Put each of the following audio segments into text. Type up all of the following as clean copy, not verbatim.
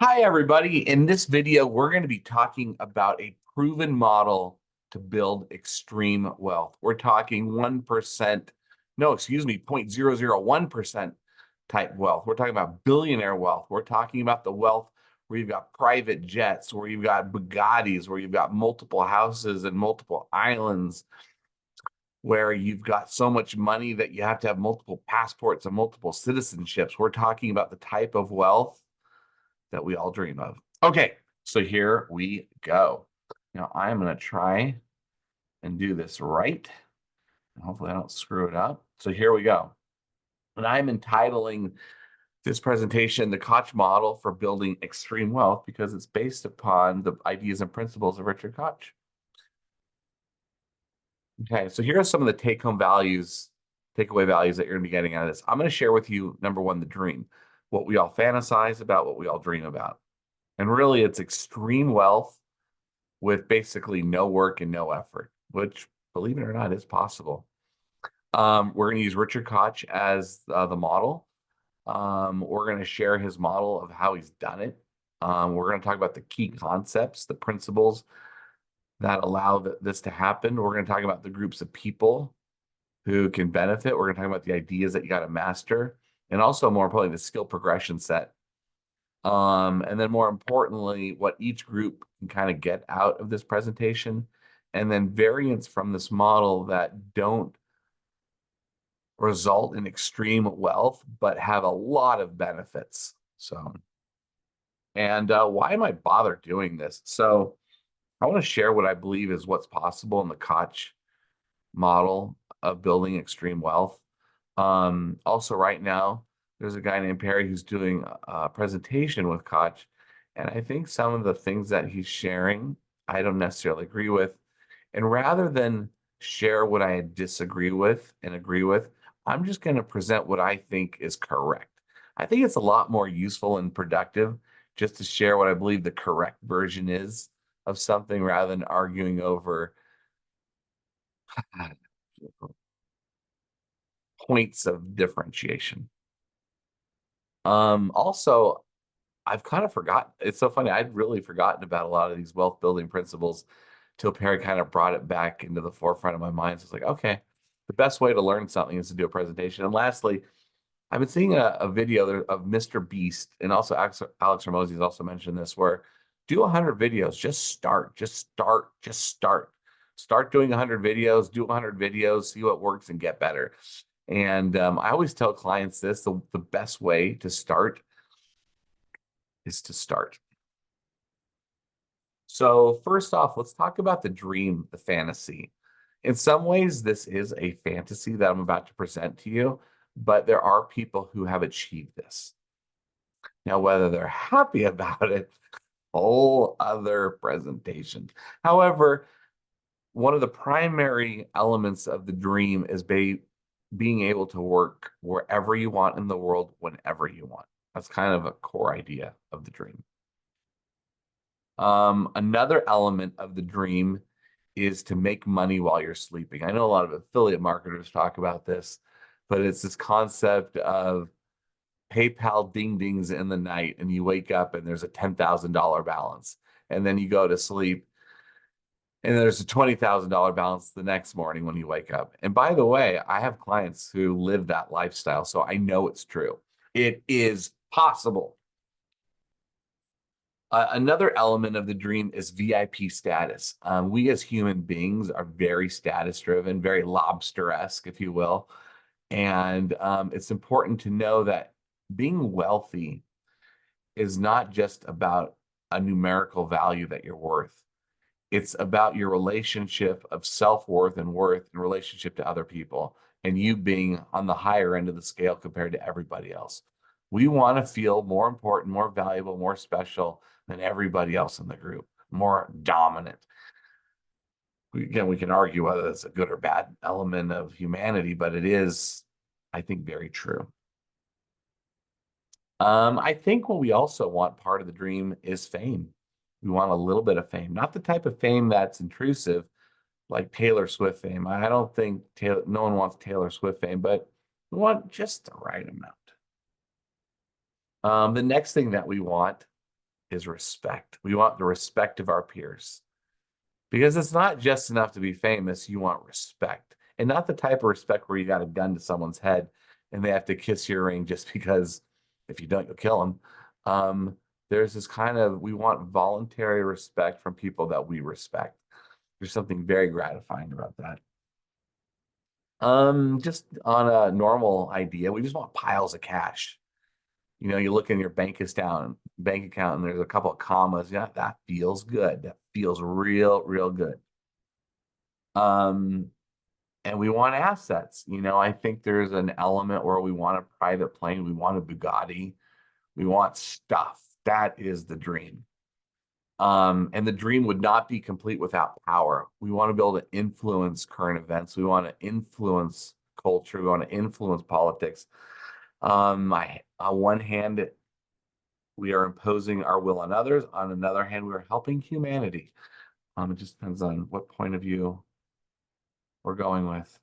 Hi, everybody. In this video, we're going to be talking about a proven model to build extreme wealth. We're talking 1%, no, excuse me, 0.001% type wealth. We're talking about billionaire wealth. We're talking about the wealth where you've got private jets, where you've got Bugattis, where you've got multiple houses and multiple islands, where you've got so much money that you have to have multiple passports and multiple citizenships. We're talking about the type of wealth that we all dream of. Okay, so here we go. Now I'm going to try and do this right. And hopefully I don't screw it up. So here we go. And I'm entitling this presentation the Koch model for building extreme wealth because it's based upon the ideas and principles of Richard Koch. Okay, so here are some of the take-home values, takeaway values that you're going to be getting out of this. I'm going to share with you, number one, the dream, what we all fantasize about, what we all dream about. And really, it's extreme wealth with basically no work and no effort, which, believe it or not, is possible. We're going to use Richard Koch as the model. We're going to share his model of how he's done it. We're going to talk about the key concepts, the principles that allow this to happen. We're going to talk about the groups of people who can benefit. We're going to talk about the ideas that you got to master, and also, more importantly, the skill progression set. And then more importantly, what each group can kind of get out of this presentation, and then variants from this model that don't result in extreme wealth, but have a lot of benefits. So, and why am I bother doing this? So I want to share what I believe is what's possible in the Koch model of building extreme wealth. Also right now, there's a guy named Perry who's doing a presentation with Koch, and I think some of the things that he's sharing, I don't necessarily agree with. And rather than share what I disagree with and agree with, I'm just going to present what I think is correct. I think it's a lot more useful and productive just to share what I believe the correct version is of something rather than arguing over points of differentiation. Also, I've kind of forgotten. It's so funny. I'd really forgotten about a lot of these wealth building principles till Perry kind of brought it back into the forefront of my mind. So it's like, okay, the best way to learn something is to do a presentation. And lastly, I've been seeing a video there of Mr. Beast, and also Alex Hormozy has also mentioned this, where do 100 videos, just start, just start, just start. Start doing 100 videos, do 100 videos, see what works and get better. And I always tell clients this, the best way to start is to start. So first off, let's talk about the dream, the fantasy. In some ways, this is a fantasy that I'm about to present to you, but there are people who have achieved this. Now, whether they're happy about it, whole other presentation. However, one of the primary elements of the dream is being able to work wherever you want in the world, whenever you want. That's kind of a core idea of the dream. Another element of the dream is to make money while you're sleeping. I know a lot of affiliate marketers talk about this, but it's this concept of PayPal ding dings in the night and you wake up and there's a $10,000 balance. And then you go to sleep and there's a $20,000 balance the next morning when you wake up. And by the way, I have clients who live that lifestyle, so I know it's true. It is possible. Another element of the dream is VIP status. We as human beings are very status driven, very lobster-esque, if you will. And it's important to know that being wealthy is not just about a numerical value that you're worth. It's about your relationship of self-worth and worth in relationship to other people, and you being on the higher end of the scale compared to everybody else. We want to feel more important, more valuable, more special than everybody else in the group, more dominant. Again, we can argue whether it's a good or bad element of humanity, but it is, I think, very true. I think what we also want, part of the dream, is fame. We want a little bit of fame, not the type of fame that's intrusive, like Taylor Swift fame. I don't think no one wants Taylor Swift fame, but we want just the right amount. The next thing that we want is respect. We want the respect of our peers because it's not just enough to be famous. You want respect, and not the type of respect where you got a gun to someone's head and they have to kiss your ring just because if you don't, you'll kill them. There's this kind of, we want voluntary respect from people that we respect. There's something very gratifying about that. Just on a normal idea, we just want piles of cash. You know, you look in your bank account, and there's a couple of commas. Yeah, that feels good. That feels real, real good. Um, and we want assets. You know, I think there's an element where we want a private plane, we want a Bugatti, we want stuff. That is the dream. And the dream would not be complete without power. We want to be able to influence current events. We want to influence culture. We want to influence politics. On one hand, we are imposing our will on others. On another hand, we are helping humanity. It just depends on what point of view we're going with.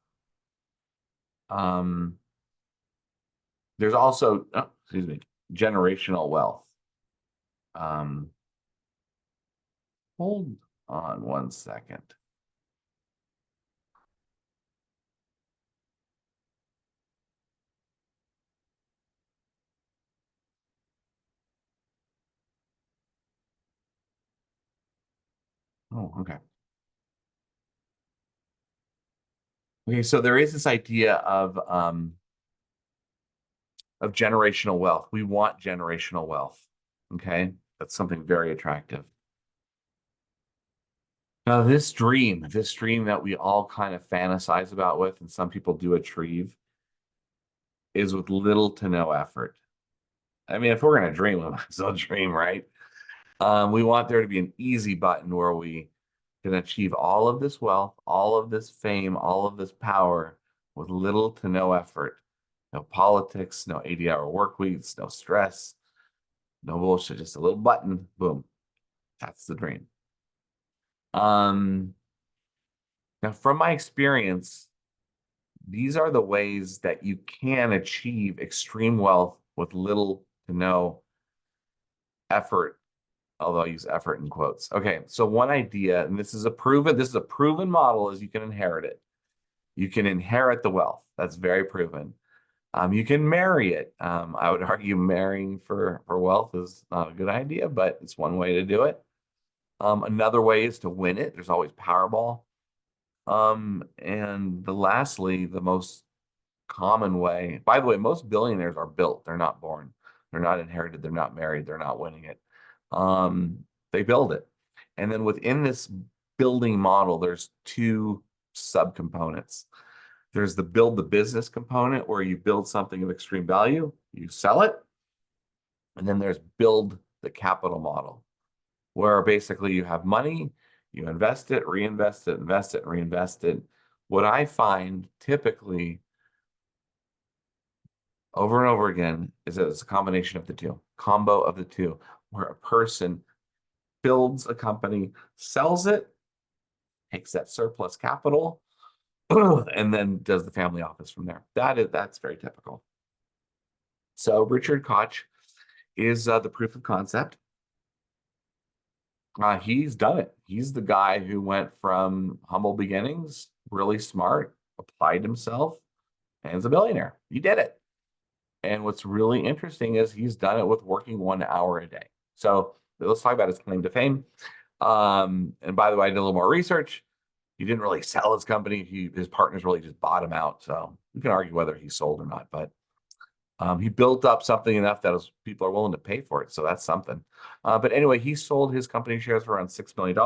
There's also, oh, excuse me, generational wealth. Hold on one second. Oh, okay. Okay, so there is this idea of generational wealth. We want generational wealth. Okay, that's something very attractive. Now, this dream that we all kind of fantasize about with, and some people do achieve, is with little to no effort. I mean, if we're going to dream, we might as well dream, right? We want there to be an easy button where we can achieve all of this wealth, all of this fame, all of this power with little to no effort. No politics, no 80-hour work weeks, no stress, no bullshit, just a little button, boom. That's the dream. Um, Now, from my experience, these are the ways that you can achieve extreme wealth with little to no effort, although I use effort in quotes. Okay, so one idea, and this is a proven model, is you can inherit it. You can inherit the wealth. That's very proven. You can marry it. I would argue marrying for wealth is not a good idea, but it's one way to do it. Another way is to win it. There's always Powerball. And lastly, the most common way, by the way, most billionaires are built. They're not born. They're not inherited. They're not married. They're not winning it. They build it. And then within this building model, there's two subcomponents. There's the build the business component where you build something of extreme value, you sell it. And then there's build the capital model where basically you have money, you invest it, reinvest it, invest it, reinvest it. What I find typically over and over again is that it's a combination of the two, combo of the two, where a person builds a company, sells it, takes that surplus capital, and then does the family office from there. That's very typical. So Richard Koch is the proof of concept. He's done it. He's the guy who went from humble beginnings, really smart, applied himself, and is a billionaire. He did it. And what's really interesting is he's done it with working 1 hour a day. So let's talk about his claim to fame. And by the way, I did a little more research. He didn't really sell his company. His partners really just bought him out. So we can argue whether he sold or not, but he built up something enough that people are willing to pay for it. So that's something. But anyway, he sold his company shares for around $6 million.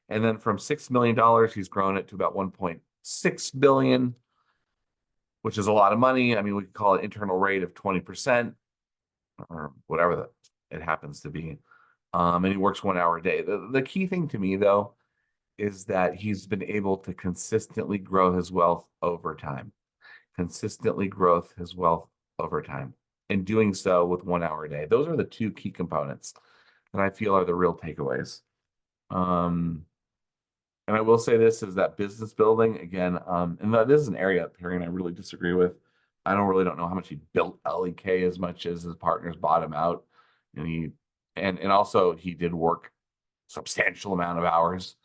And then from $6 million, he's grown it to about 1.6 billion, which is a lot of money. I mean, we could call it internal rate of 20% or whatever it happens to be. And he works 1 hour a day. The key thing to me, though, is that he's been able to consistently grow his wealth over time. Consistently grow his wealth over time. And doing so with 1 hour a day. Those are the two key components that I feel are the real takeaways. And I will say this is that business building, again, and this is an area up here and I really disagree with. I don't know how much he built LEK as much as his partners bought him out. And he and also he did work substantial amount of hours.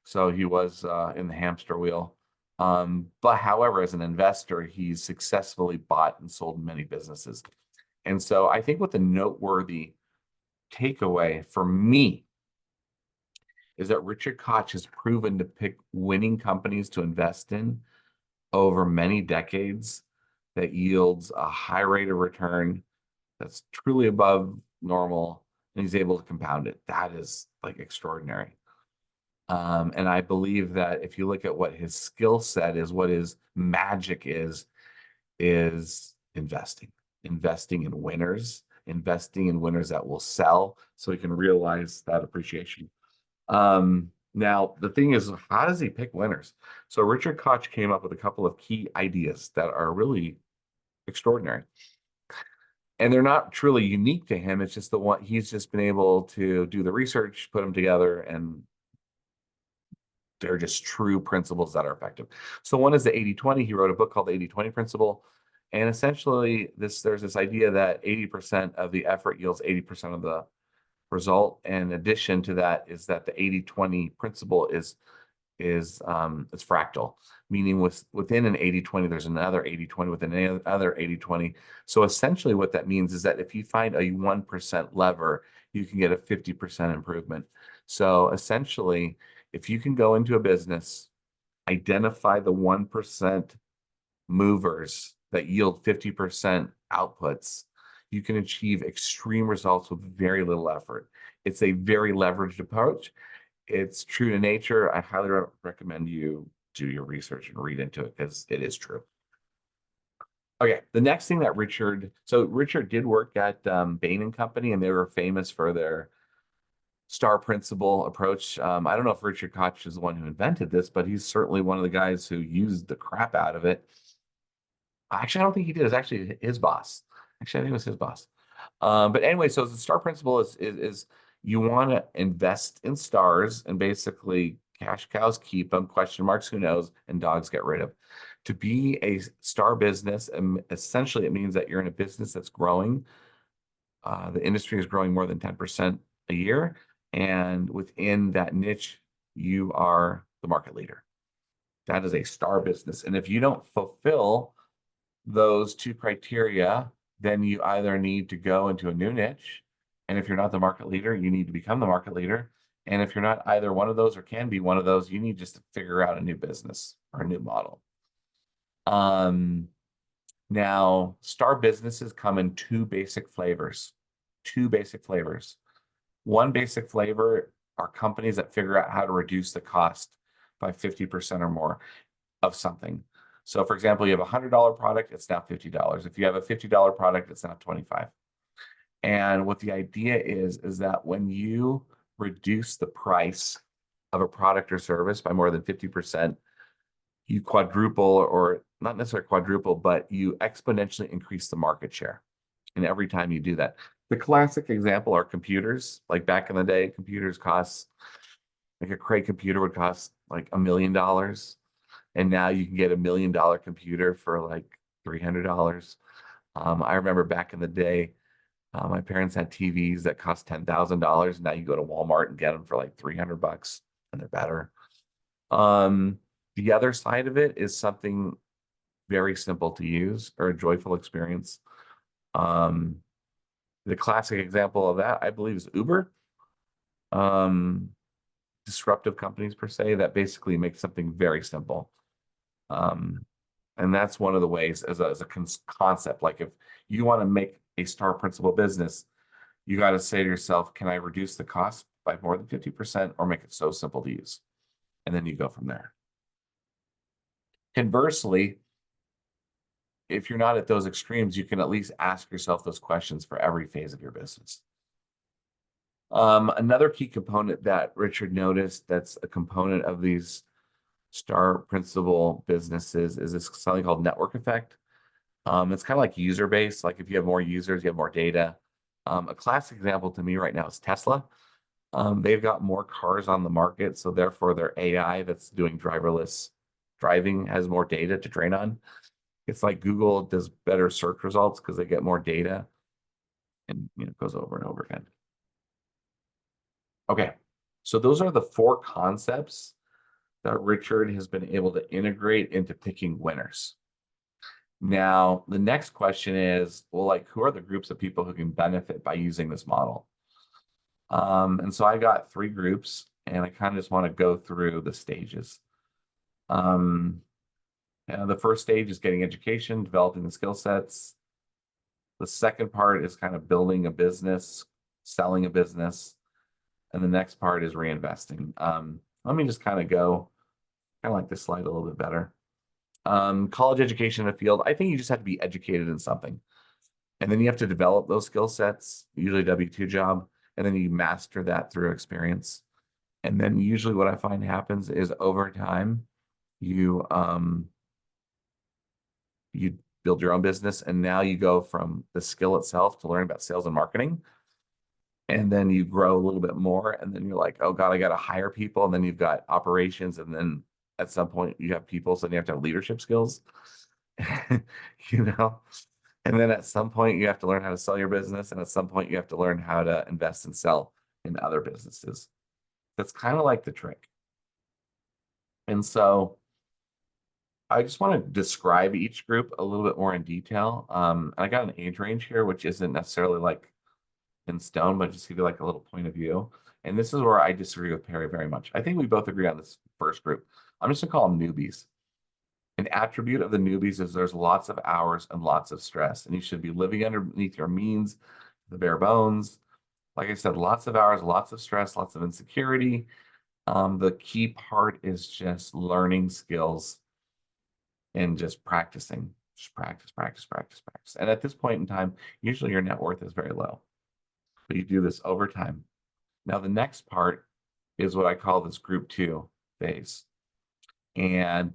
So he was in the hamster wheel. But however, as an investor, he's successfully bought and sold many businesses. And so I think what the noteworthy takeaway for me is that Richard Koch has proven to pick winning companies to invest in over many decades that yields a high rate of return that's truly above normal, and he's able to compound it. That is like extraordinary. And I believe that if you look at what his skill set is, what his magic is investing in winners, investing in winners that will sell so he can realize that appreciation. Now, the thing is, how does he pick winners? So Richard Koch came up with a couple of key ideas that are really extraordinary. And they're not truly unique to him. It's just the one he's just been able to do the research, put them together, and they're just true principles that are effective. So one is the 80-20. He wrote a book called the 80-20 Principle. And essentially, there's this idea that 80% of the effort yields 80% of the result. And in addition to that is that the 80-20 principle is it's fractal, meaning within an 80-20, there's another 80-20 within another 80-20. So essentially what that means is that if you find a 1% lever, you can get a 50% improvement. So essentially, if you can go into a business, identify the 1% movers that yield 50% outputs, you can achieve extreme results with very little effort. It's a very leveraged approach. It's true to nature. I highly recommend you do your research and read into it because it is true. Okay, the next thing that Richard did work at Bain and Company, and they were famous for their star principle approach. I don't know if Richard Koch is the one who invented this, but he's certainly one of the guys who used the crap out of it. Actually, I don't think he did. It's actually his boss. Actually, I think it was his boss. But anyway, so the star principle is you want to invest in stars and basically cash cows keep them, question marks who knows, and dogs get rid of. To be a star business, essentially it means that you're in a business that's growing. The industry is growing more than 10% a year, and within that niche, you are the market leader. That is a star business. And if you don't fulfill those two criteria, then you either need to go into a new niche. And if you're not the market leader, you need to become the market leader. And if you're not either one of those or can be one of those, you need just to figure out a new business or a new model. Now, star businesses come in two basic flavors. Two basic flavors. One basic flavor are companies that figure out how to reduce the cost by 50% or more of something. So for example, you have a $100 product, it's now $50. If you have a $50 product, it's now $25. And what the idea is that when you reduce the price of a product or service by more than 50%, you quadruple, or not necessarily quadruple, but you exponentially increase the market share. And every time you do that, the classic example are computers. Like back in the day, computers cost, like a Cray computer would cost like $1 million. And now you can get $1 million computer for like $300. I remember back in the day, my parents had TVs that cost $10,000. Now you go to Walmart and get them for like $300, and they're better. The other side of it is something very simple to use or a joyful experience. The classic example of that, I believe, is Uber. Disruptive companies per se that basically make something very simple. And that's one of the ways as a concept. Like if you want to make a star principal business, you got to say to yourself, can I reduce the cost by more than 50% or make it so simple to use? And then you go from there. Conversely, if you're not at those extremes, you can at least ask yourself those questions for every phase of your business. Another key component that Richard noticed that's a component of these star principal businesses is this something called network effect. It's kind of like user base. Like if you have more users, you have more data. A classic example to me right now is Tesla. They've got more cars on the market, so therefore their AI that's doing driverless driving has more data to train on. It's like Google does better search results because they get more data, and it goes over and over again. Okay, so those are the 4 concepts that Richard has been able to integrate into picking winners. Now, the next question is, well, like, who are the groups of people who can benefit by using this model? And so I got 3 groups, and I kind of just want to go through the stages. Um, the first stage is getting education, developing the skill sets. The second part is kind of building a business, selling a business. And the next part is reinvesting. Let me just kind of go, kind of like this slide a little bit better. College education in the field, I think you just have to be educated in something. And then you have to develop those skill sets, usually W-2 job, and then you master that through experience. And then usually what I find happens is over time, you you build your own business, and now you go from the skill itself to learn about sales and marketing. And then you grow a little bit more, and then you're like, oh God, I got to hire people. And then you've got operations, and then at some point you have people, so then you have to have leadership skills, you know? And then at some point you have to learn how to sell your business. And at some point you have to learn how to invest and sell in other businesses. That's kind of like the trick. And so I just want to describe each group a little bit more in detail. I got an age range here, which isn't necessarily like in stone, but just give you like a little point of view. And this is where I disagree with Perry very much. I think we both agree on this first group. I'm just gonna call them newbies. An attribute of the newbies is there's lots of hours and lots of stress, and you should be living underneath your means, the bare bones. Like I said, lots of hours, lots of stress, lots of insecurity. The key part is just learning skills and just practicing. Just practice, practice, practice, practice. And at this point in time, usually your net worth is very low, but you do this over time. Now, the next part is what I call this group 2 phase. And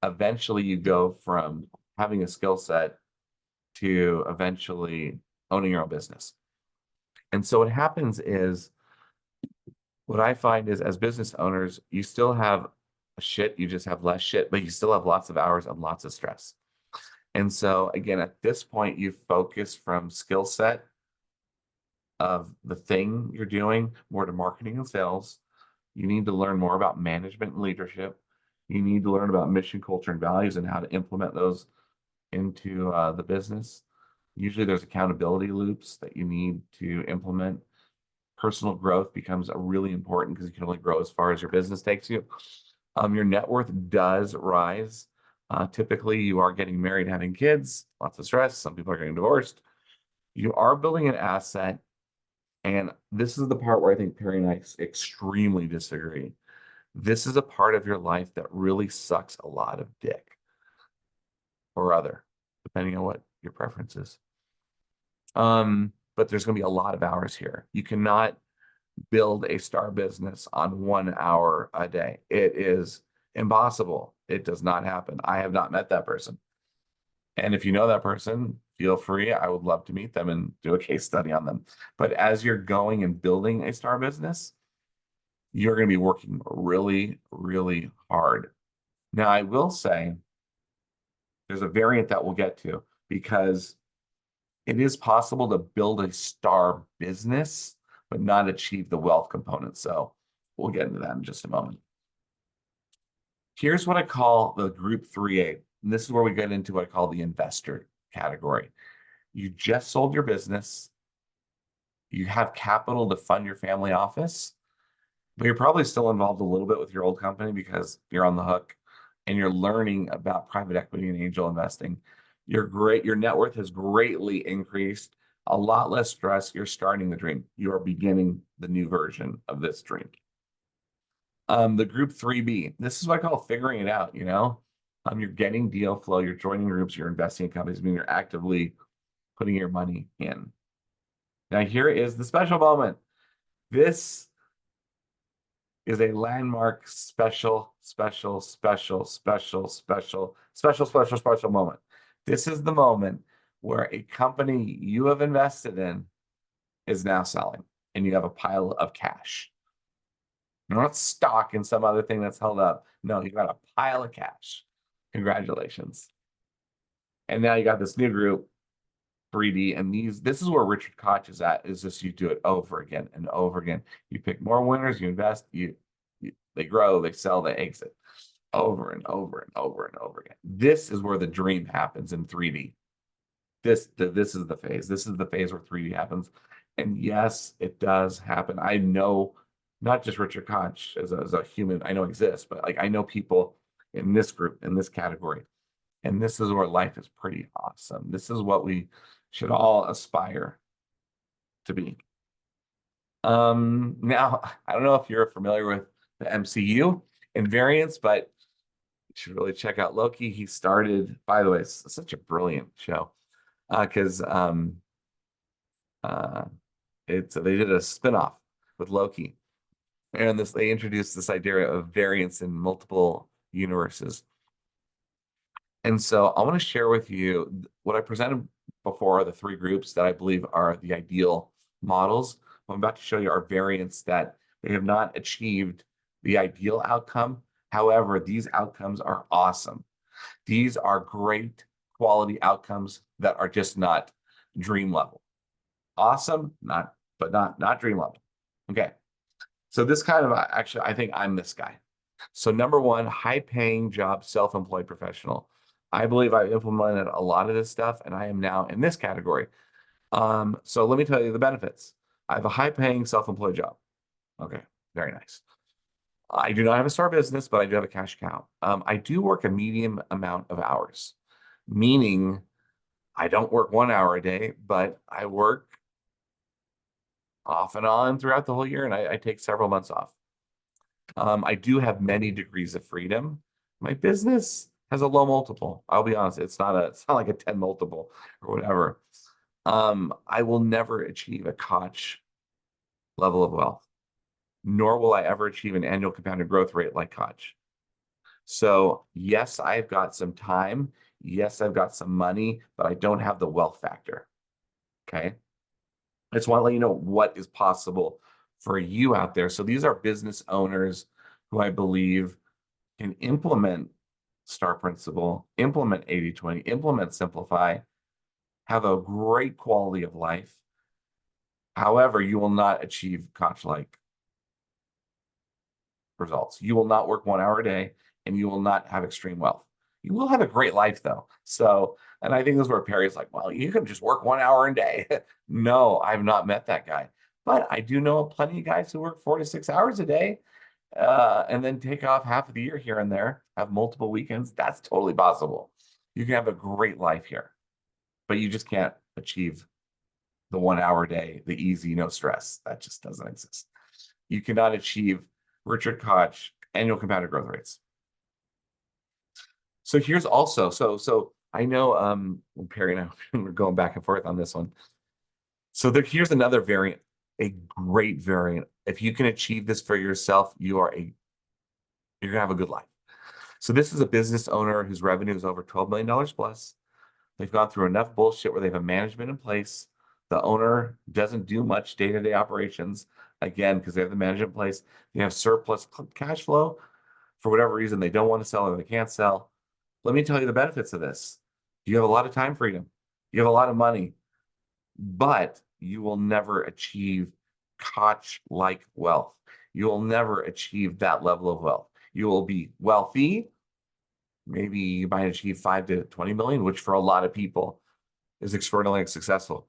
eventually you go from having a skill set to eventually owning your own business. And so what happens is, what I find is as business owners, you still have shit, you just have less shit, but you still have lots of hours and lots of stress. And so again, at this point, you focus from skill set of the thing you're doing more to marketing and sales. You need to learn more about management and leadership. You need to learn about mission, culture, and values and how to implement those into the business. Usually there's accountability loops that you need to implement. Personal growth becomes a really important because you can only grow as far as your business takes you. Your net worth does rise. Typically, you are getting married, having kids, lots of stress. Some people are getting divorced. You are building an asset. And this is the part where I think Perry and I extremely disagree. This is a part of your life that really sucks a lot of dick or other, depending on what your preference is. But there's going to be a lot of hours here. You cannot build a star business on 1 hour a day. It is impossible. It does not happen. I have not met that person. And if you know that person, feel free. I would love to meet them and do a case study on them. But as you're going and building a star business, you're going to be working really, really hard. Now, I will say there's a variant that we'll get to because it is possible to build a star business, but not achieve the wealth component. So we'll get into that in just a moment. Here's what I call the group 3A. And this is where we get into what I call the investor category. You just sold your business. You have capital to fund your family office, but you're probably still involved a little bit with your old company because you're on the hook and you're learning about private equity and angel investing. Your net worth has greatly increased, a lot less stress. You're starting the dream. You are beginning the new version of this dream. The group 3B, this is what I call figuring it out, you know? You're getting deal flow, you're joining groups, you're investing in companies, I mean, you're actively putting your money in. Now, here is the special moment. This is a landmark special moment. This is the moment where a company you have invested in is now selling and you have a pile of cash. Not stock in some other thing that's held up. No, you got a pile of cash. Congratulations. And now you got this new group 3D. And this is where Richard Koch is at, is just you do it over again and over again. You pick more winners, you invest, they grow, they sell, they exit over and over and over and over again. This is where the dream happens in 3D. This is the phase. This is the phase where 3D happens. And yes, it does happen. I know not just Richard Koch as a human I know exists, but like I know people in this group, in this category. And this is where life is pretty awesome. This is what we should all aspire to be. Now, I don't know if you're familiar with the MCU and variants, but you should really check out Loki. He started, by the way, it's such a brilliant show because uh, they did a spinoff with Loki, and they introduced this idea of variance in multiple universes. And so I want to share with you what I presented before are the three groups that I believe are the ideal models. What I'm about to show you are variants that they have not achieved the ideal outcome. However, these outcomes are awesome. These are great quality outcomes that are just not dream level. Awesome, but not dream level. Okay. So this kind of actually, I think I'm this guy. So number one, high paying job, self-employed professional. I believe I've implemented a lot of this stuff and I am now in this category. So let me tell you the benefits. I have a high paying self-employed job. Okay, very nice. I do not have a star business, but I do have a cash account. I do work a medium amount of hours, meaning I don't work 1 hour a day, but I work off and on throughout the whole year, and I take several months off. I do have many degrees of freedom. My business has a low multiple. I'll be honest, it's not like a 10 multiple or whatever. I will never achieve a Koch level of wealth, nor will I ever achieve an annual compounded growth rate like Koch. So yes, I've got some time. Yes, I've got some money, but I don't have the wealth factor. Okay. I just want to let you know what is possible for you out there. So these are business owners who I believe can implement STAR principle, implement 80/20, implement simplify, have a great quality of life. However, you will not achieve Koch-like results. You will not work 1 hour a day and you will not have extreme wealth. You will have a great life though. So, and I think this is where Perry's like, well, you can just work 1 hour a day. No, I've not met that guy. But I do know plenty of guys who work 4 to 6 hours a day and then take off half of the year here and there, have multiple weekends. That's totally possible. You can have a great life here, but you just can't achieve the 1 hour a day, the easy, no stress. That just doesn't exist. You cannot achieve Richard Koch annual compounded growth rates. So here's also, so I know Perry and I we're going back and forth on this one. So here's another variant, a great variant. If you can achieve this for yourself, you're gonna have a good life. So this is a business owner whose revenue is over $12 million plus. They've gone through enough bullshit where they have a management in place. The owner doesn't do much day-to-day operations, again, because they have the management in place. They have surplus cash flow. For whatever reason, they don't want to sell or they can't sell. Let me tell you the benefits of this. You have a lot of time freedom. You have a lot of money, but you will never achieve Koch-like wealth. You will never achieve that level of wealth. You will be wealthy. Maybe you might achieve 5 to 20 million, which for a lot of people is extraordinarily successful.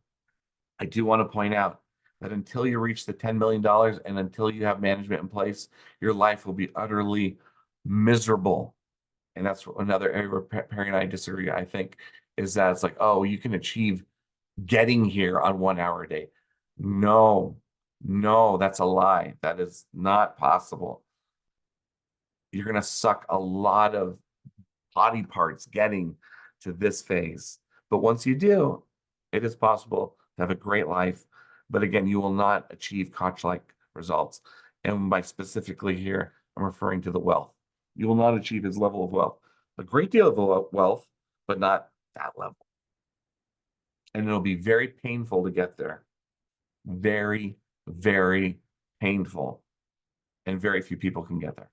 I do want to point out that until you reach the $10 million and until you have management in place, your life will be utterly miserable. And that's another area where Perry and I disagree, I think, is that it's like, oh, you can achieve getting here on 1 hour a day. No, that's a lie. That is not possible. You're going to suck a lot of body parts getting to this phase. But once you do, it is possible to have a great life. But again, you will not achieve Koch-like results. And by specifically here, I'm referring to the wealth. You will not achieve his level of wealth. A great deal of wealth, but not that level. And it'll be very painful to get there. Very, very painful. And very few people can get there.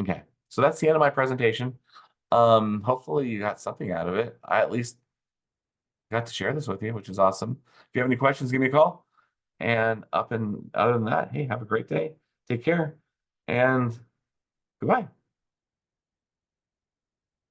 Okay, so that's the end of my presentation. Hopefully you got something out of it. I at least got to share this with you, which is awesome. If you have any questions, give me a call. And other than that, hey, have a great day. Take care and goodbye.